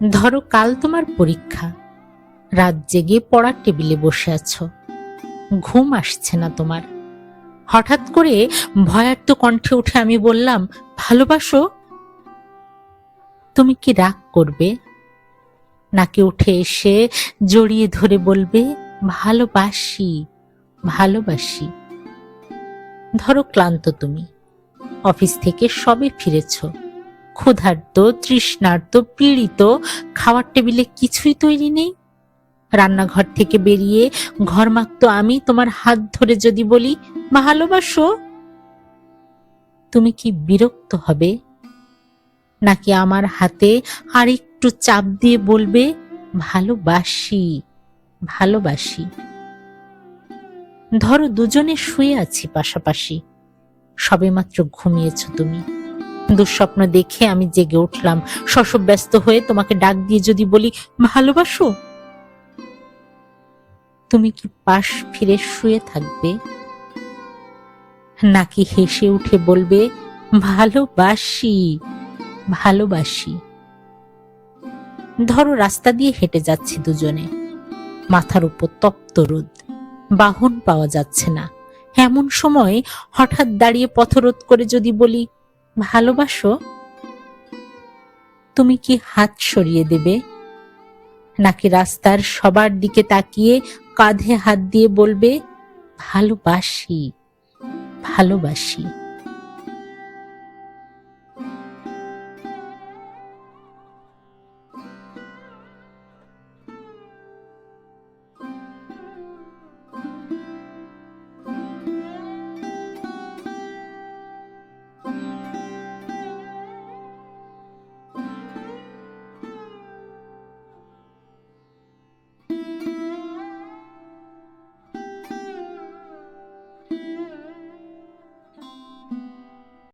ধরো কাল তোমার পরীক্ষা, রাত জেগে পড়ার টেবিলে বসে আছো, ঘুম আসছে না তোমার। হঠাৎ করে ভয়ার্ত কণ্ঠে উঠে আমি বললাম, ভালোবাসো? তুমি কি রাগ করবে, নাকি উঠে এসে জড়িয়ে ধরে বলবে, ভালোবাসি, ভালোবাসি? ধরো ক্লান্ত তুমি, অফিস থেকে সবে ফিরেছ, ক্ষুধার্ত, তৃষ্ণার্ত, পীড়িত, খাওয়ার টেবিলে কিছুই তৈরি নেই। রান্নাঘর থেকে বেরিয়ে ঘরমাক্ত আমি তোমার হাত ধরে যদি বলি, ভালোবাসো? তুমি কি বিরক্ত হবে, নাকি আমার হাতে আরেকটু চাপ দিয়ে বলবে, ভালোবাসি, ভালোবাসি? ধরো দুজনে শুয়ে আছি পাশাপাশি, সবেমাত্র ঘুমিয়েছ তুমি। দুঃস্বপ্ন দেখে আমি জেগে উঠলাম, শশব ব্যস্ত হয়ে তোমাকে ডাক দিয়ে যদি বলি, ভালোবাসো? তুমি কি পাশ ফিরে শুয়ে থাকবে, নাকি হেসে উঠে বলবে, ভালোবাসি, ভালোবাসি? ধরো রাস্তা দিয়ে হেঁটে যাচ্ছি দুজনে, মাথার উপর তপ্ত রোদ, বাহন পাওয়া যাচ্ছে না। এমন সময় হঠাৎ দাঁড়িয়ে পথরোধ করে যদি বলি, ভালোবাসো? তুমি কি হাত সরিয়ে দেবে, নাকি রাস্তার সবার দিকে তাকিয়ে কাঁধে হাত দিয়ে বলবে, ভালোবাসি, ভালোবাসি?